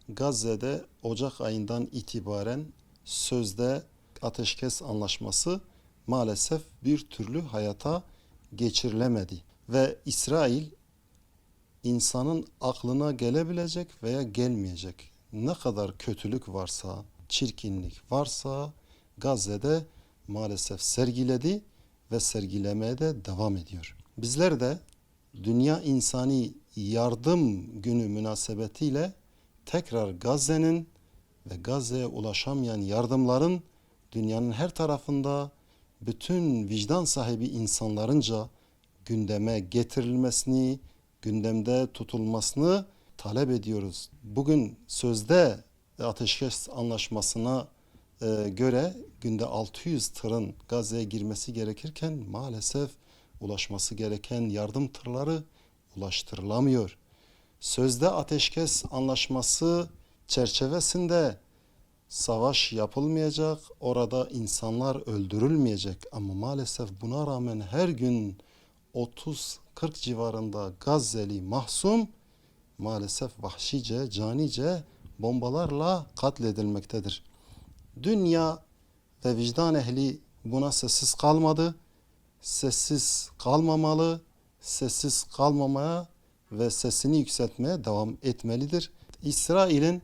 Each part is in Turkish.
Gazze'de Ocak ayından itibaren sözde ateşkes anlaşması maalesef bir türlü hayata geçirilemedi. Ve İsrail insanın aklına gelebilecek veya gelmeyecek ne kadar kötülük varsa, çirkinlik varsa Gazze'de maalesef sergiledi ve sergilemeye de devam ediyor. Bizler de Dünya İnsani Yardım Günü münasebetiyle tekrar Gazze'nin ve Gazze'ye ulaşamayan yardımların dünyanın her tarafında bütün vicdan sahibi insanlarınca gündeme getirilmesini, gündemde tutulmasını talep ediyoruz. Bugün sözde ateşkes anlaşmasına göre günde 600 tırın Gazze'ye girmesi gerekirken maalesef ulaşması gereken yardım tırları ulaştırılamıyor. Sözde ateşkes anlaşması çerçevesinde savaş yapılmayacak, orada insanlar öldürülmeyecek ama maalesef buna rağmen her gün 30-40 civarında Gazze'li mahzun maalesef vahşice, canice bombalarla katledilmektedir. Dünya ve vicdan ehli buna sessiz kalmadı, sessiz kalmamalı, sessiz kalmamaya ve sesini yükseltmeye devam etmelidir. İsrail'in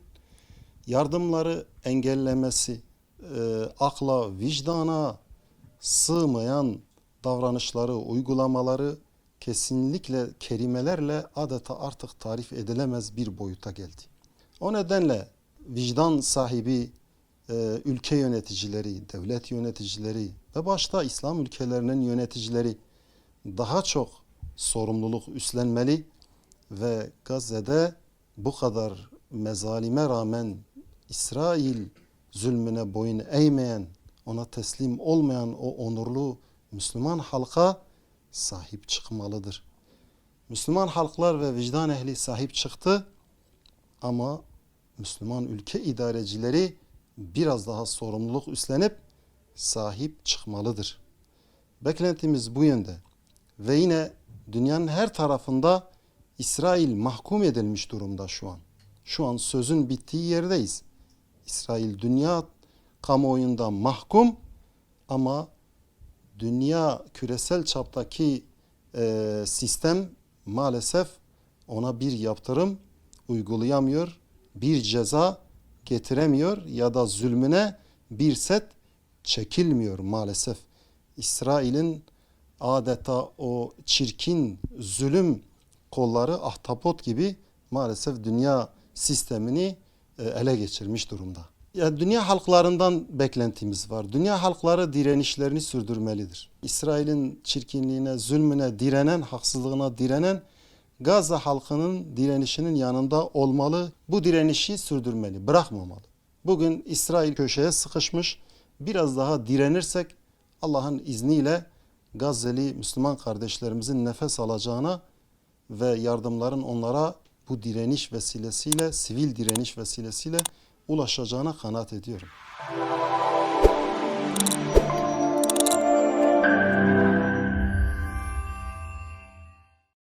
yardımları engellemesi, akla, vicdana sığmayan davranışları, uygulamaları kesinlikle kelimelerle adeta artık tarif edilemez bir boyuta geldi. O nedenle vicdan sahibi ülke yöneticileri, devlet yöneticileri ve başta İslam ülkelerinin yöneticileri daha çok sorumluluk üstlenmeli ve Gazze'de bu kadar mezalime rağmen İsrail zulmüne boyun eğmeyen, ona teslim olmayan o onurlu Müslüman halka sahip çıkmalıdır. Müslüman halklar ve vicdan ehli sahip çıktı ama Müslüman ülke idarecileri biraz daha sorumluluk üstlenip sahip çıkmalıdır. Beklentimiz bu yönde. Ve yine dünyanın her tarafında İsrail mahkum edilmiş durumda şu an. Şu an sözün bittiği yerdeyiz. İsrail dünya kamuoyunda mahkum ama dünya küresel çaptaki sistem maalesef ona bir yaptırım uygulayamıyor, bir ceza getiremiyor ya da zulmüne bir set çekilmiyor maalesef. İsrail'in adeta o çirkin zulüm kolları ahtapot gibi maalesef dünya sistemini ele geçirmiş durumda. Ya dünya halklarından beklentimiz var. Dünya halkları direnişlerini sürdürmelidir. İsrail'in çirkinliğine, zulmüne direnen, haksızlığına direnen Gazze halkının direnişinin yanında olmalı. Bu direnişi sürdürmeli, bırakmamalı. Bugün İsrail köşeye sıkışmış. Biraz daha direnirsek Allah'ın izniyle Gazze'li Müslüman kardeşlerimizin nefes alacağına ve yardımların onlara bu direniş vesilesiyle, sivil direniş vesilesiyle ulaşacağına kanaat ediyorum.